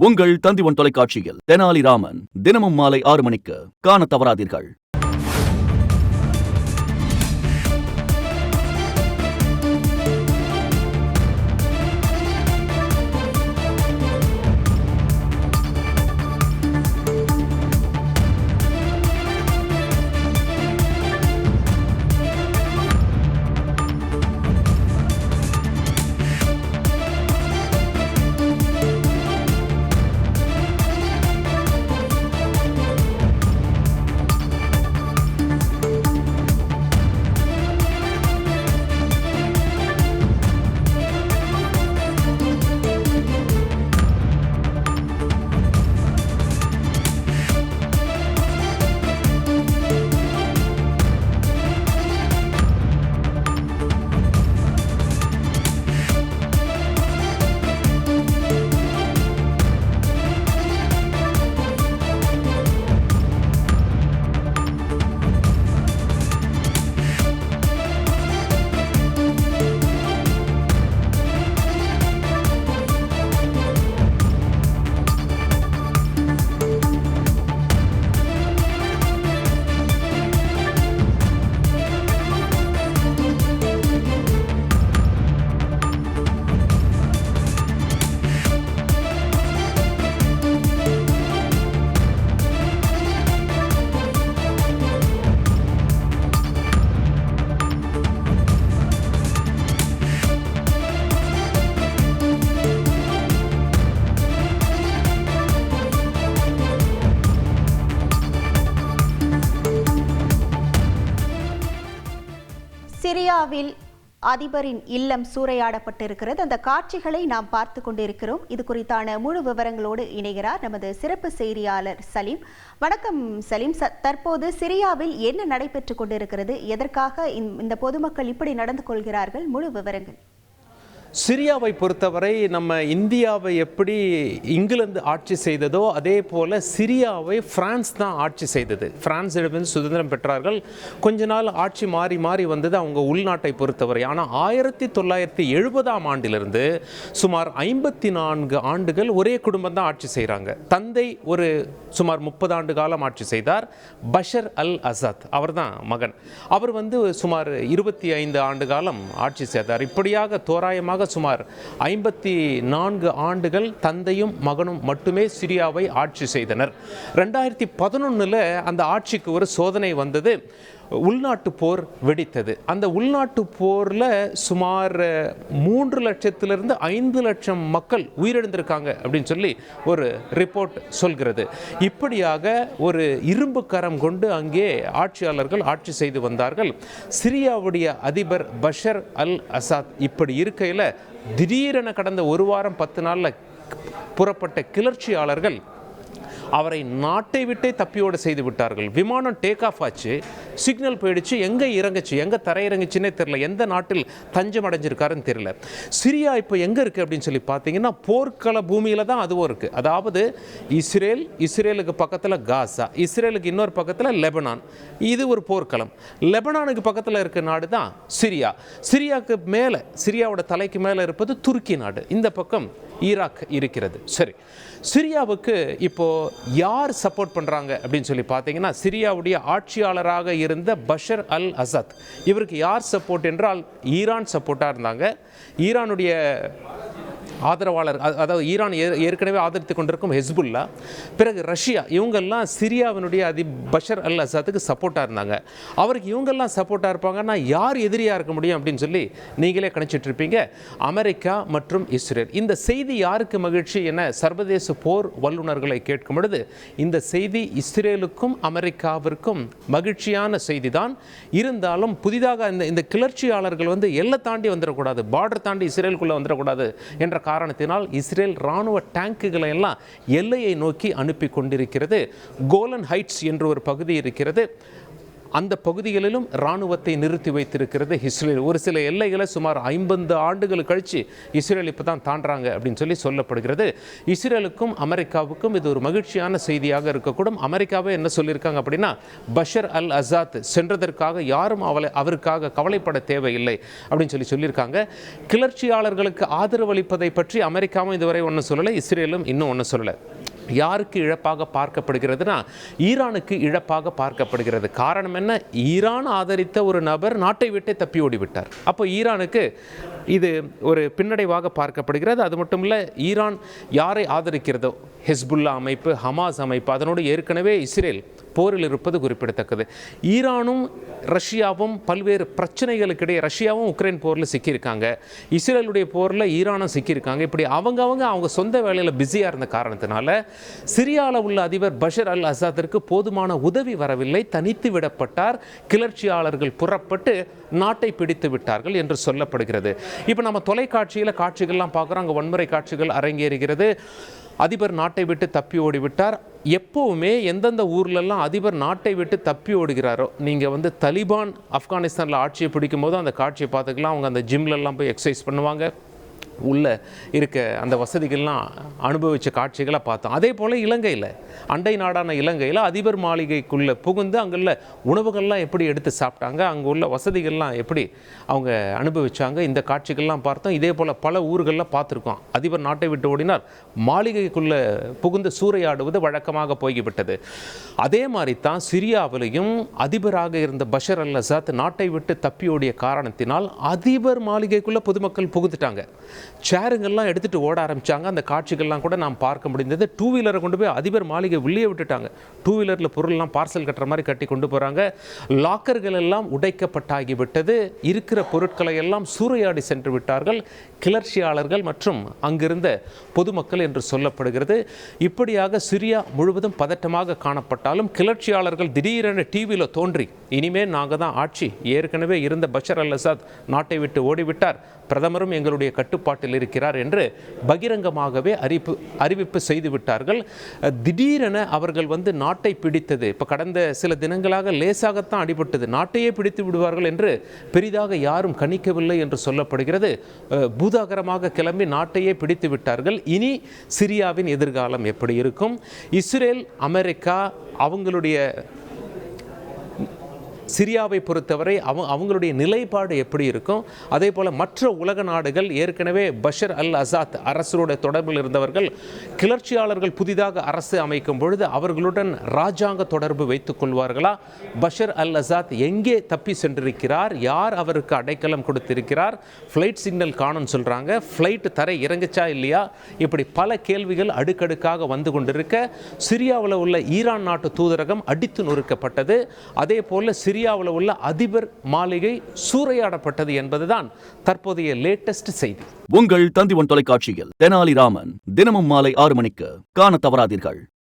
உங்கள் தந்திவன் தொலைக்காட்சியில் தெனாலிராமன் தினமும் மாலை 6 மணிக்கு காண தவறாதீர்கள். சிரியாவில் அதிபரின் இல்லம் சூறையாடப்பட்டிருக்கிறது. அந்த காட்சிகளை நாம் பார்த்து கொண்டிருக்கிறோம். இது குறித்தான முழு விவரங்களோடு இணைகிறார் நமது சிறப்பு செய்தியாளர் சலீம். வணக்கம் சலீம். தற்போது சிரியாவில் என்ன நடைபெற்றுக் கொண்டிருக்கிறது? எதற்காக இந்த பொதுமக்கள் இப்படி நடந்து கொள்கிறார்கள்? முழு விவரங்கள். சிரியாவை பொறுத்தவரை நம்ம இந்தியாவை எப்படி இங்கிலாந்து ஆட்சி செய்ததோ அதே போல் சிரியாவை பிரான்ஸ் தான் ஆட்சி செய்தது. பிரான்ஸிடமிருந்து சுதந்திரம் பெற்றார்கள். கொஞ்ச நாள் ஆட்சி மாறி மாறி வந்தது அவங்க உள்நாட்டை பொறுத்தவரை. ஆனால் 1970ஆம் ஆண்டிலிருந்து சுமார் 54 ஆண்டுகள் ஒரே குடும்பம் தான் ஆட்சி செய்கிறாங்க. தந்தை ஒரு சுமார் 30 ஆண்டு காலம் ஆட்சி செய்தார். பஷர் அல் அசாத் அவர் தான் மகன். அவர் சுமார் 25 ஆண்டு காலம் ஆட்சி செய்தார். இப்படியாக தோராயமாக சுமார் 54 ஆண்டுகள் தந்தையும் மகனும் மட்டுமே சிரியாவை ஆட்சி செய்தனர். 2011 அந்த ஆட்சிக்கு ஒரு சோதனை வந்தது. உள்நாட்டு போர் வெடித்தது. அந்த உள்நாட்டு போரில் சுமார் 3 லட்சத்திலிருந்து 5 லட்சம் மக்கள் உயிரிழந்திருக்காங்க அப்படின்னு சொல்லி ஒரு ரிப்போர்ட் சொல்கிறது. இப்படியாக ஒரு இரும்பு கரம் கொண்டு அங்கே ஆட்சியாளர்கள் ஆட்சி செய்து வந்தார்கள். சிரியாவுடைய அதிபர் பஷர் அல் அசாத் இப்படி இருக்கையில் திடீரென கடந்த ஒரு வாரம் 10 நாளில் புறப்பட்ட கிளர்ச்சியாளர்கள் அவரை நாட்டை விட்டே தப்பியோடு செய்து விட்டார்கள். விமானம் டேக் ஆஃப் ஆச்சு, சிக்னல் போயிடுச்சு, எங்கே இறங்குச்சு, எங்கே தரையிறங்குச்சுன்னே தெரியல, எந்த நாட்டில் தஞ்சம் அடைஞ்சிருக்காருன்னு தெரியல. சிரியா இப்போ எங்கே இருக்குது அப்படின்னு சொல்லி பார்த்தீங்கன்னா போர்க்கள பூமியில் தான் அதுவும் இருக்குது. அதாவது இஸ்ரேலுக்கு பக்கத்தில் காசா, இஸ்ரேலுக்கு இன்னொரு பக்கத்தில் லெபனான். இது ஒரு போர்க்களம். லெபனானுக்கு பக்கத்தில் இருக்க நாடு தான் சிரியா. சிரியாவுக்கு மேலே, சிரியாவோட தலைக்கு மேலே இருப்பது துருக்கி நாடு. இந்த பக்கம் ஈராக் இருக்கிறது. சரி, சிரியாவுக்கு இப்போ யார் சப்போர்ட் பண்ணுறாங்க அப்படின்னு சொல்லி பார்த்தீங்கன்னா சிரியாவுடைய ஆட்சியாளராக இருந்த பஷர் அல் அசாத். இவருக்கு யார் சப்போர்ட் என்றால் ஈரான் சப்போர்ட்டாக இருந்தாங்க. ஈரானுடைய ஆதரவாளர், அதாவது ஈரான் ஏற்கனவே ஆதரித்து கொண்டிருக்கும் ஹெஸ்புல்லா, பிறகு ரஷ்யா, இவங்கெல்லாம் சிரியாவினுடைய பஷர் அல் அசாத்துக்கு சப்போர்ட்டாக இருந்தாங்க. அவருக்கு இவங்கெல்லாம் சப்போர்ட்டாக இருப்பாங்கன்னா யார் எதிரியாக இருக்க முடியும் அப்படின்னு சொல்லி நீங்களே கணிச்சிட்டு இருப்பீங்க. அமெரிக்கா மற்றும் இஸ்ரேல். இந்த செய்தி யாருக்கு மகிழ்ச்சி என சர்வதேச போர் வல்லுநர்களை கேட்கும் பொழுது இந்த செய்தி இஸ்ரேலுக்கும் அமெரிக்காவிற்கும் மகிழ்ச்சியான செய்தி தான். இருந்தாலும் புதிதாக இந்த கிளர்ச்சியாளர்கள் எல்லை தாண்டி வந்துடக்கூடாது, பார்டர் தாண்டி இஸ்ரேலுக்குள்ளே வந்துடக்கூடாது என்ற காரணத்தினால் இஸ்ரேல் ராணுவ டேங்குகளை எல்லாம் எல்லையை நோக்கி அனுப்பி கொண்டிருக்கிறது. கோலன் ஹைட்ஸ் என்ற ஒரு பகுதி இருக்கிறது. அந்த பகுதிகளிலும் இராணுவத்தை நிறுத்தி வைத்திருக்கிறது இஸ்ரேல். ஒரு சில எல்லைகளை சுமார் 50 ஆண்டுகள் கழித்து இஸ்ரேல் இப்போ தான் தாண்டாங்க அப்படின்னு சொல்லப்படுகிறது. இஸ்ரேலுக்கும் அமெரிக்காவுக்கும் இது ஒரு மகிழ்ச்சியான செய்தியாக இருக்கக்கூடும். அமெரிக்காவே என்ன சொல்லியிருக்காங்க அப்படின்னா, பஷர் அல் அசாத் சென்றதற்காக யாரும் அவருக்காக கவலைப்பட தேவையில்லை அப்படின்னு சொல்லியிருக்காங்க. கிளர்ச்சியாளர்களுக்கு ஆதரவு அளிப்பதை பற்றி அமெரிக்காவும் இதுவரை ஒன்றும் சொல்லலை, இஸ்ரேலும் இன்னும் ஒன்றும் சொல்லலை. யாருக்கு இழப்பாக பார்க்கப்படுகிறதுனா, ஈரானுக்கு இழப்பாக பார்க்கப்படுகிறது. காரணம் என்ன? ஈரான் ஆதரித்த ஒரு நபர் நாட்டை விட்டே தப்பி ஓடிவிட்டார். அப்போ ஈரானுக்கு இது ஒரு பின்னடைவாக பார்க்கப்படுகிறது. அது மட்டும் இல்லை, ஈரான் யாரை ஆதரிக்கிறதோ, ஹெஸ்புல்லா அமைப்பு, ஹமாஸ் அமைப்பு, அதனோடு ஏற்கனவே இஸ்ரேல் போரில் இருப்பது குறிப்பிடத்தக்கது. ஈரானும் ரஷ்யாவும் பல்வேறு பிரச்சனைகளுக்கிடையே, ரஷ்யாவும் உக்ரைன் போரில் சிக்கியிருக்காங்க, இஸ்ரேலுடைய போரில் ஈரானும் சிக்கியிருக்காங்க. இப்படி அவங்க சொந்த வேலையில் பிஸியாக இருந்த காரணத்தினால சிரியாவில் உள்ள அதிபர் பஷர் அல் அசாத்திற்கு போதுமான உதவி வரவில்லை, தனித்து விடப்பட்டார். கிளர்ச்சியாளர்கள் புறப்பட்டு நாட்டை பிடித்து விட்டார்கள் என்று சொல்லப்படுகிறது. இப்போ நம்ம தொலைக்காட்சியில் காட்சிகள்லாம் பார்க்குறோம், அங்கே வன்முறை காட்சிகள் அரங்கேறுகிறது. அதிபர் நாட்டை விட்டு தப்பி ஓடிவிட்டார். எப்போவுமே எந்தெந்த ஊர்லெல்லாம் அதிபர் நாட்டை விட்டு தப்பி ஓடுகிறாரோ, நீங்கள் தலிபான் ஆப்கானிஸ்தானில் ஆட்சியை பிடிக்கும் போது அந்த காட்சியை பார்த்துக்கலாம். அவங்க அந்த ஜிம்லெல்லாம் போய் எக்ஸசைஸ் பண்ணுவாங்க, உள்ளே இருக்க அந்த வசதிகள்லாம் அனுபவித்த காட்சிகளை பார்த்தோம். அதே போல் இலங்கையில், அண்டை நாடான இலங்கையில் அதிபர் மாளிகைக்குள்ளே புகுந்து அங்குள்ள உணவுகள்லாம் எப்படி எடுத்து சாப்பிட்டாங்க, அங்கே உள்ள வசதிகள்லாம் எப்படி அவங்க அனுபவித்தாங்க, இந்த காட்சிகள்லாம் பார்த்தோம். இதே போல் பல ஊர்களில் பார்த்துருக்கோம். அதிபர் நாட்டை விட்டு ஓடினார், மாளிகைக்குள்ளே புகுந்து சூறையாடுவது வழக்கமாக போய்விட்டது. அதே மாதிரி தான் சிரியாவிலையும் அதிபராக இருந்த பஷர் அல் அசாத் நாட்டை விட்டு தப்பி ஓடிய காரணத்தினால் அதிபர் மாளிகைக்குள்ளே பொதுமக்கள் புகுந்துட்டாங்க. சேருங்கள்லாம் எடுத்துகிட்டு ஓட ஆரம்பித்தாங்க. அந்த காட்சிகள்லாம் கூட நாம் பார்க்க முடிந்தது. 2 வீலரை கொண்டு போய் அதிபர் மாளிகை உள்ளே விட்டுட்டாங்க. 2 வீலரில் பொருள்லாம் பார்சல் கட்டுற மாதிரி கட்டி கொண்டு போகிறாங்க. லாக்கர்கள் எல்லாம் உடைக்கப்பட்டாகிவிட்டது. இருக்கிற பொருட்களை எல்லாம் சூறையாடி சென்று விட்டார்கள் கிளர்ச்சியாளர்கள் மற்றும் அங்கிருந்த பொதுமக்கள் என்று சொல்லப்படுகிறது. இப்படியாக சிரியா முழுவதும் பதட்டமாக காணப்பட்டாலும் கிளர்ச்சியாளர்கள் திடீரென டிவியில் தோன்றி, இனிமேல் நாங்கள் தான் ஆட்சி, ஏற்கனவே இருந்த பஷர் அல் அசாத் நாட்டை விட்டு ஓடிவிட்டார், பிரதமரும் எங்களுடைய கட்டுப்பாட்டில் இருக்கிறார் என்று பகிரங்கமாகவே அறிவிப்பு செய்துவிட்டார்கள். திடீரென அவர்கள் நாட்டை பிடித்தது, இப்போ கடந்த சில தினங்களாக லேசாகத்தான் அடிபட்டது, நாட்டையே பிடித்து விடுவார்கள் என்று பெரிதாக யாரும் கணிக்கவில்லை என்று சொல்லப்படுகிறது. பூதாகரமாக கிளம்பி நாட்டையே பிடித்து விட்டார்கள். இனி சிரியாவின் எதிர்காலம் எப்படி இருக்கும்? இஸ்ரேல், அமெரிக்கா அவங்களுடைய சிரியாவை பொறுத்தவரை அவங்களுடைய நிலைப்பாடு எப்படி இருக்கும்? அதே போல் மற்ற உலக நாடுகள், ஏற்கனவே பஷர் அல் அசாத் அரசரோட தொடர்பில் இருந்தவர்கள் கிளர்ச்சியாளர்கள் புதிதாக அரசு அமைக்கும் பொழுது அவர்களுடன் இராஜாங்க தொடர்பு வைத்துக் கொள்வார்களா? பஷர் அல் அசாத் எங்கே தப்பி சென்றிருக்கிறார்? யார் அவருக்கு அடைக்கலம் கொடுத்திருக்கிறார்? ஃப்ளைட் சிக்னல் காணும்னு சொல்கிறாங்க, ஃப்ளைட் தரை இறங்குச்சா இல்லையா? இப்படி பல கேள்விகள் அடுக்கடுக்காக வந்து கொண்டிருக்க, சிரியாவில் உள்ள ஈரான் நாட்டு தூதரகம் அடித்து நொறுக்கப்பட்டது. அதே போல் சிரியாவில் உள்ள அதிபர் மாளிகை சூறையாடப்பட்டது என்பதுதான் தற்போதைய லேட்டஸ்ட் செய்தி. உங்கள் தந்தி ஒன் தொலைக்காட்சியில் தெனாலிராமன் தினமும் மாலை 6 மணிக்கு காண தவறாதீர்கள்.